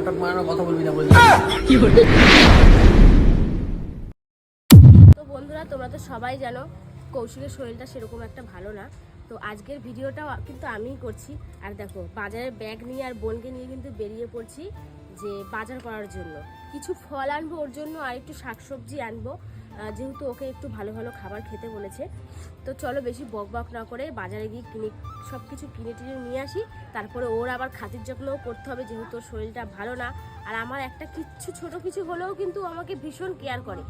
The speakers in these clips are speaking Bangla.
নাটক মারানো কথা বলবি না বলবি। তো বন্ধুরা, তোমরা তো সবাই জানো কৌশিকের শরীরটা সেরকম একটা ভালো না। তো আজকের ভিডিওটাও কিন্তু আমিই করছি। আর দেখো, বাজারের ব্যাগ নিয়ে আর বোনকে নিয়ে কিন্তু বেরিয়ে পড়ছি যে বাজার করার জন্য। কিছু ফল আনবো ওর জন্য, আর একটু শাকসবজি আনবো, যেহেতু ওকে একটু ভালো ভালো খাবার খেতে বলেছে। তো চলো বেশি বক বক না করে বাজারে গিয়ে সব কিছু কিনে টিনে নিয়ে আসি। তারপরে ওর আবার খাতির যত্নও করতে হবে, যেহেতু ওর শরীরটা ভালো না। আর আমার একটা ছোট কিছু হলেও কিন্তু আমাকে ভীষণ কেয়ার করে।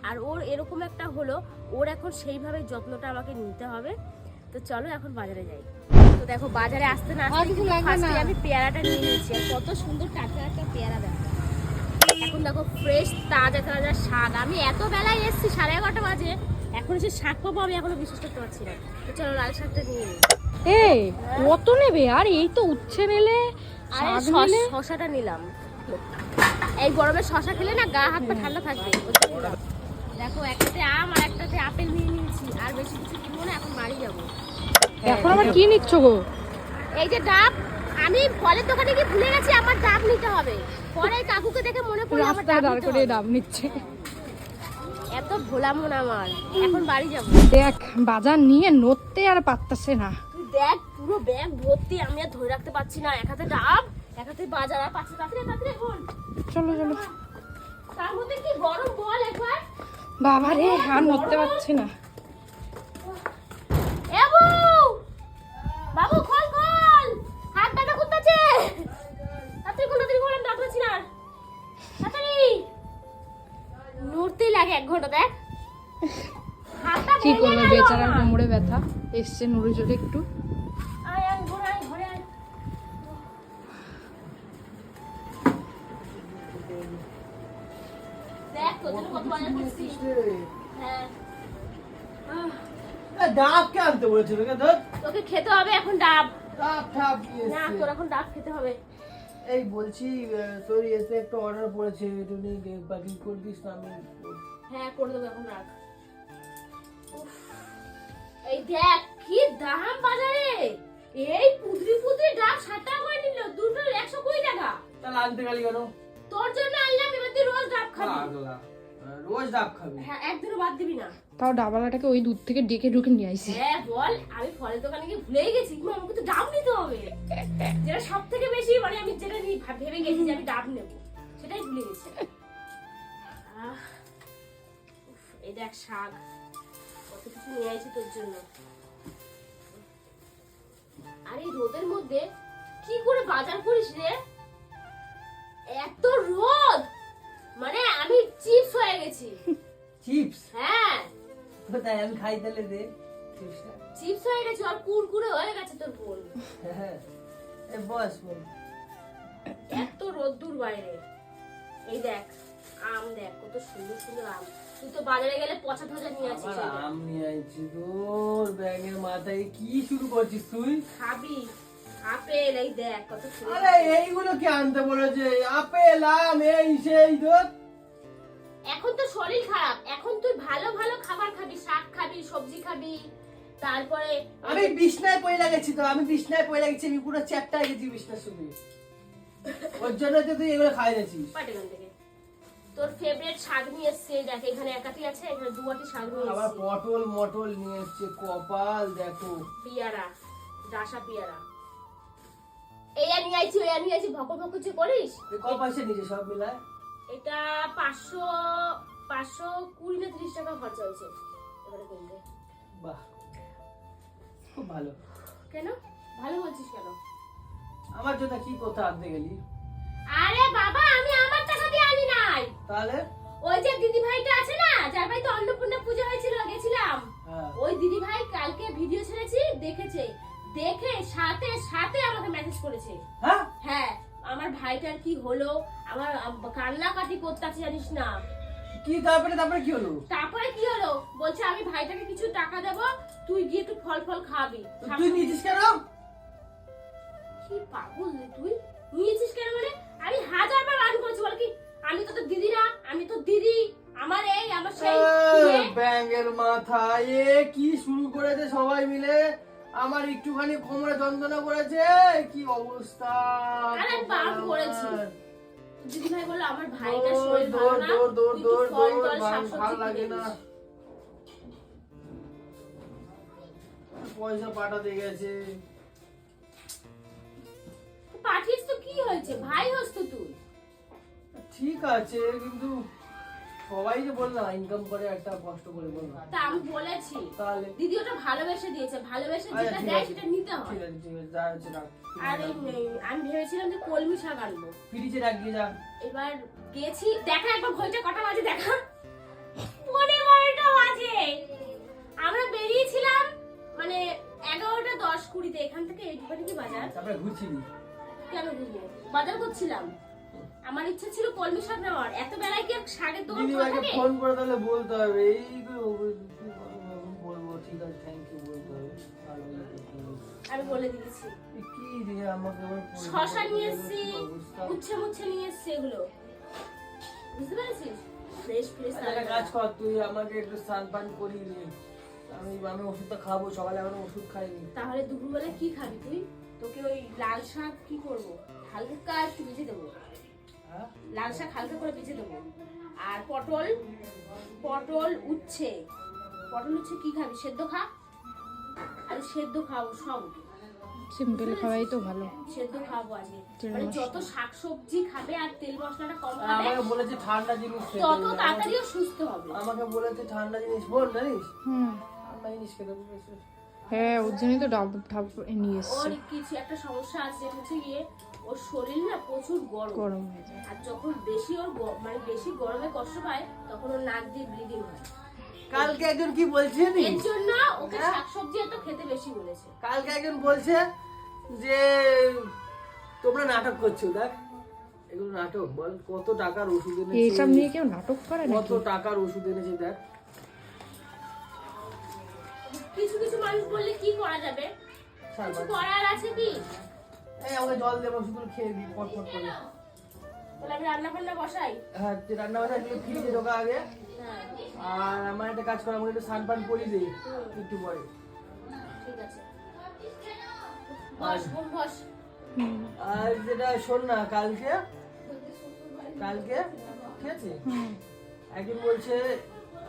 আর ওর এরকম একটা হলো, ওর এখন সেইভাবে যত্নটা আমাকে নিতে হবে। তো চলো এখন বাজারে যাই। তো দেখো, বাজারে আসতে না আসতে আমি পেয়ারাটা নিয়ে নিয়েছি। আর কত সুন্দর টাটকা একটা পেয়ারা দেখো। এখন দেখো ফ্রেশ তাজা তাজা শাক। আমি এত বেলায় এসেছি, 11:30 বাজে, এখন এসে শাক পাবো আমি এখনো বিশ্বাস করতে পারছি না। তো চলো লাল শাকটা নিয়ে নিই। এই কত নেবে? আর এই তো উচ্ছে নিলে, আরে শশাটা নিলাম। এই গরমে শশা খেলে না গা হাত পা ঠান্ডা থাকবে। দেখো, একটাতে আম আর একটাতে আপেল নিয়ে নিয়েছি। আর বেশি কিছু কিনবো না, এখন বাড়ি যাবো। এখন আবার কি নিচ্ছ গো? এই যে ডাব, আমি ফলের দোকানে গিয়ে ভুলে গেছি আমার ডাব নিতে হবে। পরে কাকুকে দেখে মনে পড়লো আমার রাস্তায় দাঁড় করে ডাব নিচ্ছে। এত ভোলা মন আমার। এখন বাড়ি যাবো। দেখ, বাজার নিয়ে নড়তে আর পারতাছে না। তুই দেখ, পুরো ব্যাগ ভর্তি, আমি আর ধরে রাখতে পারছি না। এক হাতে ডাব, এক হাতে বাজার, আর পাচ্ছে তাড়াতাড়ি এখন। চলো চলো। তার মধ্যে কি গরম বল একবার। বাবা রে, আর নড়তে পারছি না। এ বউ, বাবু খোল খোল, হাত ব্যথা করতেছে। তাড়াতাড়ি খোল, আমি ডাব পাচ্ছি না। তাড়াতাড়ি নড়তেই লাগে 1 ঘন্টা। দেখ হাতটা কি ভেঙে করবে গেল বেচারার, আমার। কোমরে ব্যথা এসছে, নড়ে চলে একটু। আয় আয় ঘরে আয়, ঘরে আয়। দেখ তোর জন্য কত বাজার করছি। হ্যাঁ, ডাব কে আনতে বলেছিল কে? ধর তোকে খেতে হবে এখন ডাব। ডাব ঠাব কি না, এসছে? তোর এখন ডাব খেতে হবে। এই বলছি, তোর এসে একটা অর্ডার পড়েছে, এটা নিয়ে বাকি করে দিস না? আমি হ্যাঁ, করে দেবো, এখন রাখ। উফ, এই দেখ কি দাম বাজারে। এই পুদরি ডাব 60 টাকা করে নিল, দুটো 120 টাকা। তাহলে আনতে গেলি কেন? তোর জন্য আনলাম, এবার তুই রোজ ডাব খাবি। পাগলা, রোজ ডাব খাবি? হ্যাঁ, একদিনও বাদ দিবি না। তাও ডাবালাটাকে ওই দূর থেকে ডেকে ঢুকে নিয়ে আইছি। হ্যাঁ বল, আমি ফলের দোকানে গিয়ে ভুলেই গেছি আমাকে তো ডাব নিতে হবে। যেটা সব থেকে বেশি, মানে আমি যেটা ভেবে গেছি যে আমি ডাব নেবো, সেটাই ভুলে গেছি। উফ, এই দেখ শাক, কত কিছু নিয়ে আইছি তোর জন্য। আর এই রোদের মধ্যে কি করে বাজার করিস রে? এত রোদ, মানে আমি চিপস হয়ে গেছি। চিপস? হ্যাঁ, কোথায় আমি খাই তাহলে দে চিপসটা। চিপস হয়ে গেছে, আর কুরকুরে হয়ে গেছে তোর বোন। হ্যাঁ, এই বস বল। এত রোদ্দুর বাইরে। এই দেখ আম, দেখ কত সুন্দর সুন্দর আম। তুই তো বাজারে গেলে পচা ধজা নিয়ে আসিস। আমার আম নিয়ে আইছি তোর ব্যাগের মাথায়। কি শুরু করছিস তুই? খাবি আপেল, এই দেখ কত সুন্দর। আরে এইগুলো কি আনতে বলেছে? আপেল, আম, এই সেই তোর। এখন তো শরীর খারাপ, এখন তুই ভালো ভালো খাবার খাবি, শাক খাবি, সবজি খাবি। তারপরে আমি বিছনায় পড়ে গেছি তো, আমি বিছনায় পড়ে গেছি, আমি পুরো চ্যাপ্টা গেছি বিছনার শুধু। ওর জন্য তো তুই এগুলো খাই দিয়েছিস। পাটেগান থেকে তোর ফেভারিট শাক নিয়ে এসেছে। দেখ এখানে একাটি আছে, এখানে 2 শাক নিয়ে আবার এসেছে। পটল মটল নিয়ে এসছে, কপাল দেখো। পিয়ারা, ডাসা পিয়ারা। এইয়া নিয়ে আইছি, ওইয়া নিয়ে আইছি, ভকর ভকর যে করিস। তুই ক পয়সা নিয়েছিস সব মিলায়? এটা 520 না 30 টাকা খরচা হয়েছে এবারে কিনতে। বাহ, খুব ভালো। কেন ভালো বলছিস কেন? আমার জন্য কি কোথা আনতে গেলি? আরে বাবা, আমি আমার টাকা দিয়ে আনি নাই। তাহলে ওই যে দিদি ভাইটা আছে না, যার বাড়িতে অন্নপূর্ণা পূজা হয়েছিল, গেছিলাম। হ্যাঁ, ওই দিদি ভাই কালকে ভিডিও ছেড়েছি, দেখেছে, দেখে সাথে সাথে আমাকে মেসেজ করেছে। হ্যাঁ, হ্যাঁ, আমার ভাইটার কি হলো, আমার কান্নাকাটি করতেছে জানিস না। কি তারপরে কি হলো? তারপরে কি হলো বলছে, আমি ভাইটাকে কিছু টাকা দেবো, তুই গিয়ে একটু ফল ফল খাবি। তুই নিয়েছিস কেন? কি পাগল রে তুই, নিয়েছিস কেন মানে? আমি 1000 বার বারণ করেছি, বল কি আমি তো তোর দিদি না, আমি তো দিদি, আমার এই আমার সেই। ব্যাঙের মাথা, এ কি শুরু করেছে সবাই মিলে। আমার একটুখানি কোমরে যন্ত্রণা করেছে, কি অবস্থা। আরে বাপ করেছি। দিদি ভাই বললো আমার ভাইটার শরীর ভালো না, একটু ফল টল শাকসবজি লাগে কিনে না, দিস। পয়সা পাঠাতে গেছে। পাঠিয়েছ তো কি হয়েছে, ভাই হস তো তুই। ঠিক আছে কিন্তু সবাই যে বললাম ইনকাম করে একটা কষ্ট করে বললাম, তা আমি বলেছি তাহলে দিদি ওটা ভালোবেসে দিয়েছে, ভালোবেসে আচ্ছা, যেটা ঠিক দেয় আছে, সেটা নিতে হয়। ঠিক আছে ঠিক আছে, যা হচ্ছে রাখ। আর আমি ভেবেছিলাম যে কলমি শাক আনবো, ফ্রিজে রাখিয়ে যা। এবার গেছি দেখা একবার ঘড়িটা কটা বাজে দেখা, 12:30 বাজে। আমরা বেরিয়েছিলাম মানে 11:10-20 এখান থেকে এইটুখানি কি বাজার, তারপরে ঘুরছিলি। কেন ঘুরবো, বাজার করছিলাম। আমার ইচ্ছা ছিল কলমি শাক নেওয়ার, এত বেলায় কি আর শাকের দোকান দিদি খোলা ভাইকে থাকে? ফোন করে তাহলে বলতে হবে, এই বলবো ঠিক আছে থ্যাংক ইউ বলতে হবে। ভালো হলে করতে হবে। আমি বলে দিয়েছি। এ কি রে আমাকে আবার ফোন শশা করে নিয়ে বলতে এসছি, হবে, অবস্থা। উচ্ছে মুচ্ছে নিয়ে এসছি, এগুলো বুঝতে পেরেছিস, ফ্রেশ ফ্রেশ। আচ্ছা, একটা কাজ কর, তুই আমাকে একটু স্নান পান করিয়ে দে। আমি ওষুধটা খাবো, সকালে এখন ওষুধ খাইনি। তাহলে দুপুরবেলা কি খাবি তুই? তোকে ওই লাল শাক কি করবো, হালকা একটু ভেজে দেবো, হ্যাঁ লাল শাক হালকা করে ভেজে দেবো। আর পটল উচ্ছে, পটল উচ্ছে কি খাবি, সেদ্ধ খা, আর সেদ্ধ খাবো সব, সিম্পল খাওয়াই তো ভালো। সেদ্ধ খাবো আজকে। তেল মানে মশলা। যত শাকসবজি খাবে আর তেল মশলাটা কম খাবে আমাকে বলেছে ঠান্ডা জিনিস খেতে। তত তাড়াতাড়িও সুস্থ হবে। আমাকে বলেছে ঠান্ডা জিনিস বল জানিস, হুম, ঠান্ডা জিনিস খেতে বলেছে। হ্যাঁ ওর জন্যই তো ডাব ঠাব নিয়ে এসছে। ওর কিছু একটা সমস্যা আছে, হচ্ছে গিয়ে ওর শরীর না প্রচুর গরম, গরম হয়ে যায়। আর যখন বেশি ওর মানে বেশি গরমে কষ্ট পায় তখন ওর নাক দিয়ে ব্লিডিং হয়। কালকে একজন কি বলছে এর জানিস? জন্য ওকে শাকসবজি এত খেতে বেশি বলেছে। কালকে একজন বলছে যে তোমরা নাটক করছো, দেখ এগুলো নাটক, বল কত টাকার ওষুধ এনেছে, এইসব নিয়ে কেউ নাটক করে কত নাকি? টাকার ওষুধ এনেছে দেখ। কিছু কিছু মানুষ বললে কি করা যাবে, কিছু করার আছে কি? এই আমাকে জল দেবো, শুধু খেয়ে দিই ফটফট করে। বলে আমি রান্না বান্না বসাই। হ্যাঁ তুই রান্না বান্না ফ্রিজে ঢোকা আগে, হ্যাঁ আর আমার একটা কাজ করা, আমাকে একটু স্নান পান করিয়ে দিই একটু পরে। ঠিক আছে, বস বোন বস। হুম, আর যেটা শোন না, কালকে ঠিক আছে, হুম। একজন বলছে,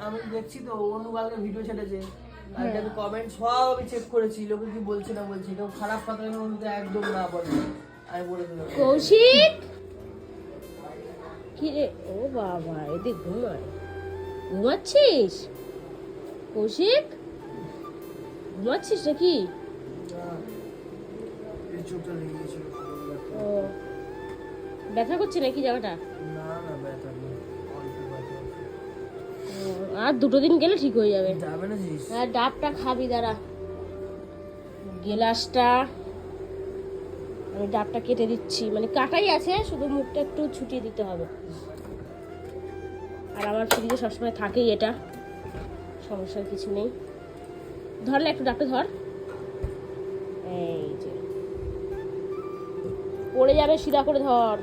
আমি দেখছি তো অনু কালকে ভিডিও ছেড়েছে, কালকে আমি কমেন্ট সব আমি চেক করেছি, লোকে কি বলছে না বলছি, কেউ খারাপ কথা যেন অনুতে একদম না বলে, আমি বলে দিলাম। কৌশিক কি রে, ও বাবা এদিক ঘুমাচ্ছিস কৌশিক, ঘুমাচ্ছিস নাকি? এই চোখটা লেগে গেছিল। ও ব্যথা করছে নাকি জায়গাটা? না না ব্যথা নেই, অল্প ব্যথা আছে। আর 2 দিন গেলে ঠিক হয়ে যাবে। যাবে না জিনিস। আর ডাবটা খাবি, দাঁড়া গেলাসটা আমি ডাবটা কেটে দিচ্ছি, মানে কাটাই আছে, শুধু মুখটা একটু ছুটিয়ে দিতে হবে। আর আমার ফ্রিজে সবসময় থাকেই এটা, সমস্যার কিছু নেই। ধর না একটু ডাবটা ধর, এই যে পড়ে যাবে, সিধা করে ধর।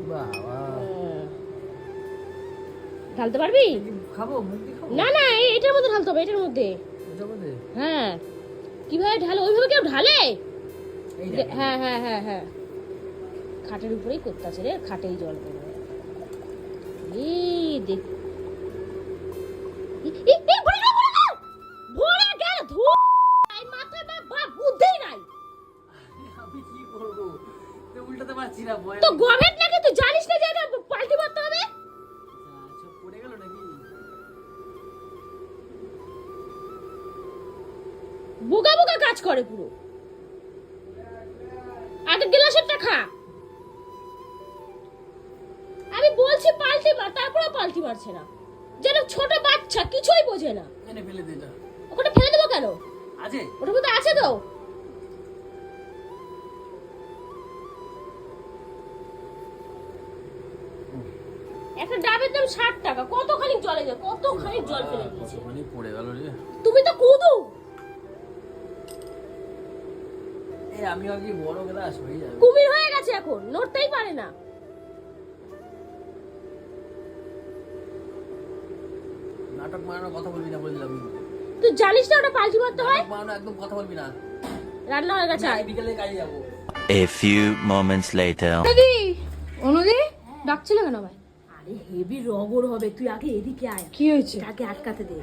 বাবা হ্যাঁ। ঢালতে পারবি? খাবো, মুখ দিয়ে খাবো, না না এটার মধ্যে ঢালতে হবে, এটার মধ্যে। এটা বলে হ্যাঁ কিভাবে ঢালে, ওইভাবে কেউ ঢালে? এই হ্যাঁ হ্যাঁ হ্যাঁ হ্যাঁ, খাটের উপরেই করতে আছে রে, খাটেই জল পড়বে। এই দেখ, ভরে গেল ধুর, এই মাথায় বাপ বুদ্ধি নাই আমি কি করবো, তো উল্টাতে পারছি না, ভয় তো গভেট লাগে, তুই জানিস না যে এটা পাল্টি মারতে হবে? আচ্ছা পড়ে গেল নাকি? বোকা বোকা কাজ করে পুরো। আগে গ্লাসেরটা খা, আমি বলছি পাল্টি মার, তারপরে পাল্টি মারছে না, যেন ছোট বাচ্চা কিছুই বোঝে না। এনে ফেলে দিল। ওখানে ফেলে দেবো কেন, আছে ওটার মধ্যে আছে তো। একটা ডাবের দাম 60 টাকা, কতখানি জলে যায়, কতখানি জল ফেলে দিয়েছে। কতখানি পড়ে গেল রে। তুমি তো কুদু। এই আমি আগে বড় গ্লাস হয়ে যাবে। কুমির হয়ে গেছে এখন, নড়তেই পারে না। নাটক মারানোর কথা বলবি না বললাম। তুই জানিস না ওটা পাল্টি মারতে হয়? নাটক মারানো একদম কথা বলবি না। রান্না হয়ে গেছে। আমি বিকেলে কাজে যাবো। A few moments later. Anudi, Anudi, ডাকছিল কেন ভাই? আরে হেভি রগর হবে, তুই আগে এদিকে আয়, কি হয়েছে? আগে আটকাতে দে।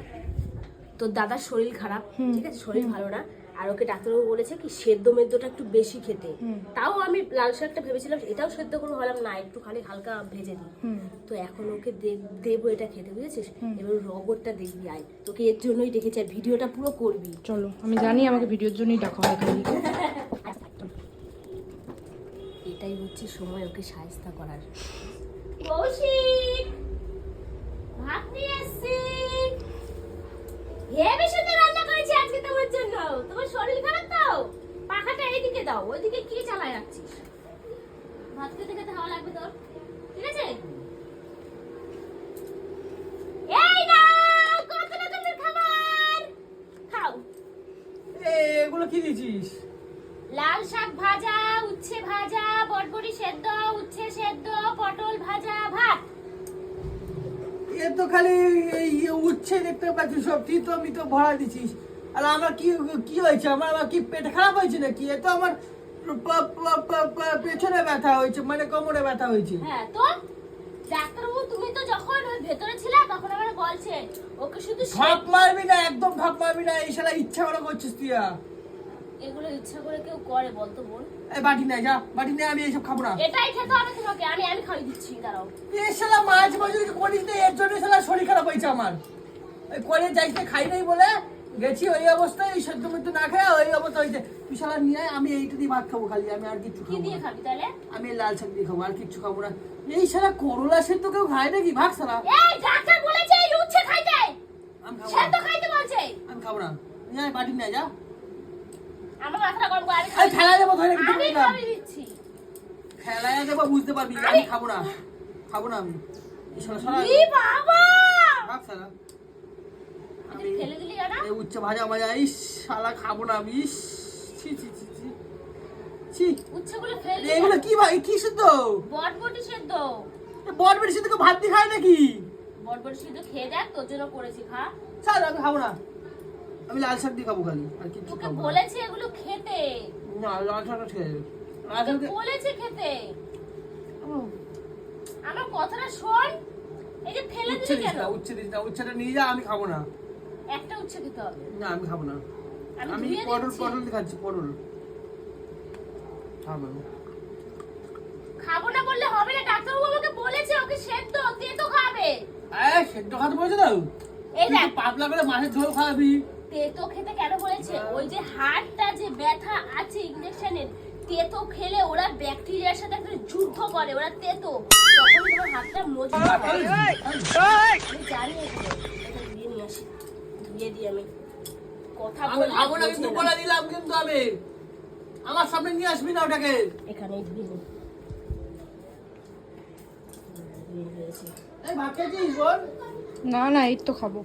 তোর দাদার শরীর খারাপ, ঠিক আছে, শরীর ভালো না, আর ওকে ডাক্তারবাবু বলেছে কি সেদ্ধ মেদ্ধটা একটু বেশি খেতে। তাও আমি লাল শাকটা ভেবেছিলাম এটাও সেদ্ধ করে হলাম না, একটু খালি হালকা ভেজে দিই। তো এখন ওকে দেবো এটা খেতে, বুঝেছিস? এবার রগরটা দেখবি, আয়, তোকে এর জন্যই ডেকেছি, আর ভিডিওটা পুরো করবি। চলো, আমি জানি আমাকে ভিডিওর জন্যই ডাকা হয় খালি। এটাই হচ্ছে সময় ওকে সাহায্য করার। কৌশিক, ভাত নিয়ে এসেছি। হেবি সুন্দর রান্না করেছি আজকে তোমার জন্য। তোমার শরীর খারাপ তো, পাখাটা এইদিকে দাও, ওইদিকে কি চালায় রাখছিস? ভাত খেতে খেতে হাওয়া লাগবে তোর, ঠিক আছে? এই না কত রকমের খাবার খাও। এগুলো কি দিছিস? লাল শাক ভাজা, উচ্ছে ভাজা, বটবটি সেদ্ধ, উচ্ছে সেদ্ধ, পটল ভাজা, ভাত। এ তো খালি এই উচ্ছে দেখতে পাচ্ছি, সব তিতো মিতো ভরা দিছিস। আর আমার কি কি হয়েছে? আমার কি পেট খারাপ হয়েছে নাকি? এ তো আমার পেছনে ব্যথা হয়েছে, মানে কোমরে ব্যথা হয়েছে। হ্যাঁ তো ডাক্তারবাবু, তুমি তো যখন ওই ভেতরে ছিলে তখন আমার বলছে ওকে শুধু ঢপ মারবি না, একদম ঢপ মারবি না। এই শালা ইচ্ছা করে করছিস তুই। এগুলো ইচ্ছা করে কেউ করে বলতো বোন? এই বাটি নাই, যা বাটি নেই, আমি এইসব খাবো না। এটাই খেতে হবে তোমাকে, আমি খাইয়ে দিচ্ছি, দাঁড়াও। এই শালা মাছ মাছ কিছু করিস না, এর জন্য শালা শরীর খারাপ হয়েছে আমার। ওই করে যাইতে খাই নাই বলে গেছি ওই অবস্থায়, এই সেদ্ধ মেদ্ধ না খায় ওই অবস্থা হয়েছে। তুই শালা নিয়ে আয়, আমি এইটা দিয়ে ভাত খাবো খালি, আমি আর কিছু কি খাবো দিয়ে না। খাবি তাহলে? আমি এই লাল শাক দিয়ে খাবো, আর কিচ্ছু খাবো না। এই শালা করলা সেদ্ধ কেউ খায় নাকি? ভাগ শালা। এই ডাক্তার বলেছে এই উচ্ছে খাইতে, আমি খাবো সেদ্ধ না, খাইতে বলছে। আমি খাবো না। নিয়ে আয়, বাটি নিয়ে আয়, যা। আমার মাথাটা গরম করে, আমি এই খেলায় দেবো ধরে কিছু আমি বললাম। খাইয়ে দিচ্ছি। খেলায় দেবো, বুঝতে পারবি। আমি খাবো না, খাবো না আমি। এই শালা শালা ই বাবা, ভাগ শালা। আমি তুই ফেলে দিলি কেন? এই উচ্চ ভাজা ভাজা, ইস শালা খাবো না আমি। ইস ছি ছি ছি ছি ছি। উচ্ছেগুলো ফেলে দিলি? এগুলো কি ভাই, কি সিদ্ধ? বটবটি সেদ্ধ। বটবটি সিদ্ধ ভাত দিয়ে খায় নাকি? বটবটি সেদ্ধ খেয়ে দেখ, তোর জন্য করেছি, খা। ছাড়, আমি খাবো না। আমি লাল শাক দিয়ে খাবো খালি, আর কিছু তোকে খাবো না। বলেছি এগুলো খেতে, না, লাল শাকটা খেয়ে যাবে। লাল শাক তোকে দিয়ে- বলেছি খেতে। উম, আমার কথাটা শোন, এই যে ফেলে উচ্ছে দিলি দিস কেন? না, উচ্ছে দিস না, উচ্ছেটা নিয়ে যা, আমি খাবো না। একটা উচ্ছে খেতে হবে। না, আমি খাবো না। আমি ধুয়ে পটল দিচ্ছি। পটল দিয়ে খাচ্ছি, পটল খাবো না। খাবো না বললে হবে না, ডাক্তারবাবু আমাকে বলেছে ওকে সেদ্ধ তেতো খাবে। সেদ্ধ খাতে বলছে তো? এই তুই দেখ, তো পাতলা করে মাছের ঝোল খাবি। তেতো খেতে কেন বলেছে? ওই যে হাড়টা যে ব্যথা আছে ইনজেকশনের, তেতো খেলে ওরা ব্যাকটেরিয়ার সাথে একটা যুদ্ধ করে, ওরা তেতো, তখন তোমার হাতটা মজবুত হয়। আমি জানি এগুলো, এটা ধুয়ে নিয়ে আসি, ধুয়ে দিই আমি। কথা আমি বললে খাবো না, বোঝে কিন্তু না। বলে দিলাম কিন্তু আমি। আমার সামনে নিয়ে আসবি না ওটাকে। এখানেই ধুয়ে নিই। ধুয়ে দিয়েছি। এই ভাত খেয়েছিস বল? না না, এই তো খাবো।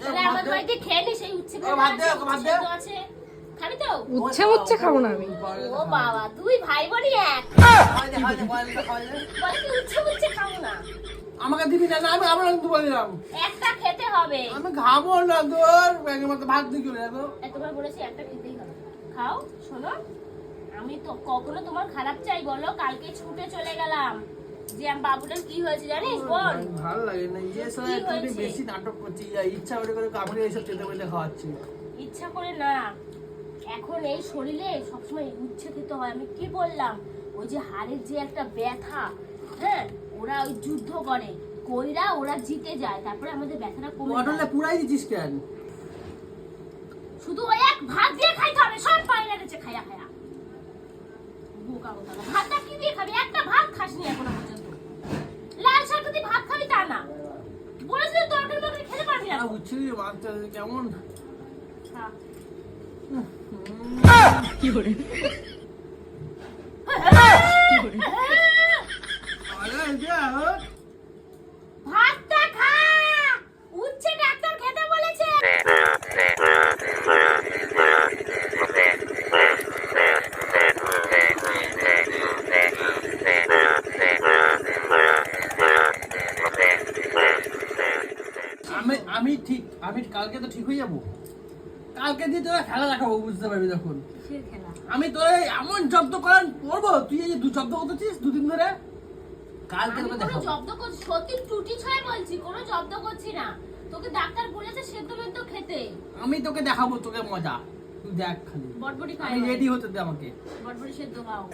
তাহলে আমাদের বাড়িতে খেয়ে নি, সেই উচ্ছে ও ভাত দে, ওকে ভাত দে। আছে, খাবি তো? উচ্ছে উচ্ছে খাবো না আমি। ও বাবা, দুই ভাই বোনই এক। খাওয়াই দে, খাওয়াই দে, খাওয়াই দে, খাওয়াই দে। বলে কি উচ্ছে উচ্ছে খাবো না? আমাকে দিবি না? না, আমি আমরা কিন্তু বলে দিলাম। একটা খেতে হবে। আমি খাবো না তোর ব্যাগের মধ্যে ভাত দিয়ে চলে যাবো। এতবার বলেছি একটা খেতেই হবে। খাও, শোনো, আমি তো কখনো তোমার খারাপ চাই বলো? কালকে ছুটে চলে গেলাম, যে আমার বাবুটার কি হয়েছে জানিস বল? ভালো লাগে না, যে কি সময় একটু হয়েছে? বেশি নাটক করছি, ইচ্ছা করে করে কামড়ে এইসব চেতে পেতে খাওয়াচ্ছি। ইচ্ছা করে না, এখন এই শরীরে সবসময় উচ্ছে খেতে হয়। আমি কি বললাম? ওই যে হাড়ের যে একটা ব্যথা, হ্যাঁ, ওরা ওই যুদ্ধ করে, কইরা ওরা জিতে যায়, তারপরে আমাদের ব্যথাটা কমে পটলে যায়। পুরাই দিচ্ছিস কেন? শুধু ওই এক ভাত দিয়ে খাইতে হবে, সব বাইরে গেছে খায়া খায়া। বোকা বোকা, ভাতটা কি দিয়ে খাবি? একটা ভাত খাসনি এখনো পর্যন্ত। লাল শাক দিয়ে ভাত খাবি তা না, বলেছিস তরকারি মরকারি খেতে পারবি না। উচ্ছি মাছটা কেমন? খা। কি করে? আরে যা হোক। ভাতটা খা, উচ্ছে ডাক্তার খেতে বলেছে। আমি ঠিক, আমি কালকে তো ঠিক হয়ে যাবো। কালকে দিয়ে তোরা খেলা দেখাবো, বুঝতে পারবি তখন। কিসের খেলা? আমি তোরা এমন শব্দ করান করবো, তুই এই যে দু শব্দ করতেছিস দুদিন ধরে। কালকে আমি তোকে কোনো দেখাবো। জব্দ করছি, সত্যি টুটি ছয় বলছি, কোনো জব্দ করছি না। তোকে ডাক্তার বলেছে সেদ্ধ মেদ্ধ খেতে। আমি তোকে দেখাবো তোকে মজা, তুই দেখ খালি। বটবটি খাই, আমি রেডি হতে দে আমাকে। বটবটি সেদ্ধ খাও।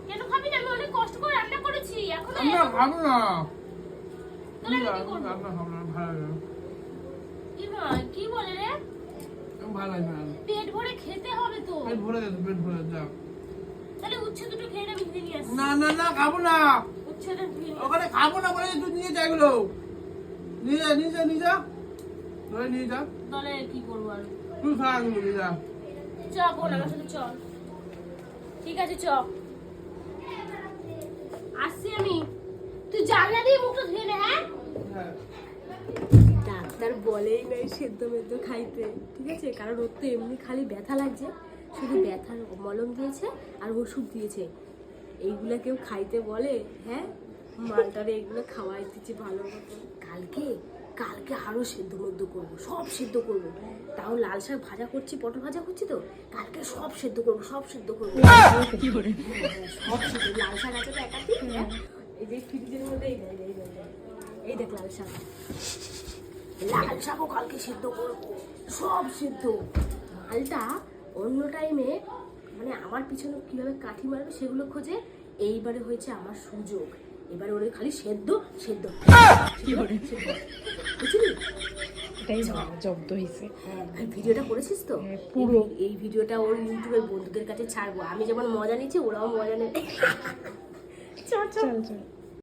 কেন খাবি না? আমি অনেক কষ্ট করে রান্না করেছি, এখন আমরা খাবো না। তাহলে আমি কি করবো? আমরা খাবো না, ভালো লাগে না। কি নয়, কি বলে রে? ভালো লাগে না। পেট ভরে খেতে হবে তো। পেট ভরে গেছে, পেট ভরে যা। তাহলে উচ্ছে দুটো খেয়ে না, আমি ধুয়ে নিয়ে আসছি। না না না, খাবো না। উচ্ছেটা ধুয়ে নিয়ে ওখানে খাবো না বলে তুই নিয়ে যা এগুলো। নিয়ে যা, নিয়ে যা, নিয়ে যা। ধরে নিয়ে যা। তাহলে কি করবো আর? তুই খা এগুলো, নিয়ে যা। চ বোন, আমার সাথে চল। ঠিক আছে, চ। আসছি আমি। তুই জানলা দিয়ে মুখটা ধুয়ে নে, হ্যাঁ? হ্যাঁ। ডাক্তার বলেই নাই সেদ্ধ মেদ্ধ খাইতে, ঠিক আছে? কারণ ওর তো এমনি খালি ব্যথা লাগছে, শুধু ব্যথার মলম দিয়েছে আর ওষুধ দিয়েছে। এইগুলা কেউ খাইতে বলে? হ্যাঁ, মালটারে এইগুলো খাওয়াই দিচ্ছি ভালো মতো। কালকে কালকে আরো সেদ্ধ মেদ্ধ করবো, সব সেদ্ধ করবো। তাও লাল শাক ভাজা করছি, পটল ভাজা করছি তো, কালকে সব সেদ্ধ করবো, সব সেদ্ধ করবো। কি করে সব সেদ্ধ। লাল শাক আছে তো একাধিক, হ্যাঁ? এই যে ফ্রিজের মধ্যে এই দেখ লাল শাক, লাল শাকও কালকে সিদ্ধ করবো, সব সিদ্ধ। মালটা অন্য টাইমে মানে আমার পিছনে কিভাবে কাঠি মারবে সেগুলো খোঁজে, এইবারে হয়েছে আমার সুযোগ। এবারে ওরে খালি সেদ্ধ সেদ্ধ কি করে বুঝলি? এটাই ভালো জব্দ হয়েছে। হ্যাঁ, আর ভিডিওটা করেছিস তো? হ্যাঁ, পুরো। এই ভিডিওটা ওর ইউটিউবের বন্ধুদের কাছে ছাড়বো। আমি যেমন মজা নিচ্ছি, ওরাও মজা নেবে। চল চল চল চল।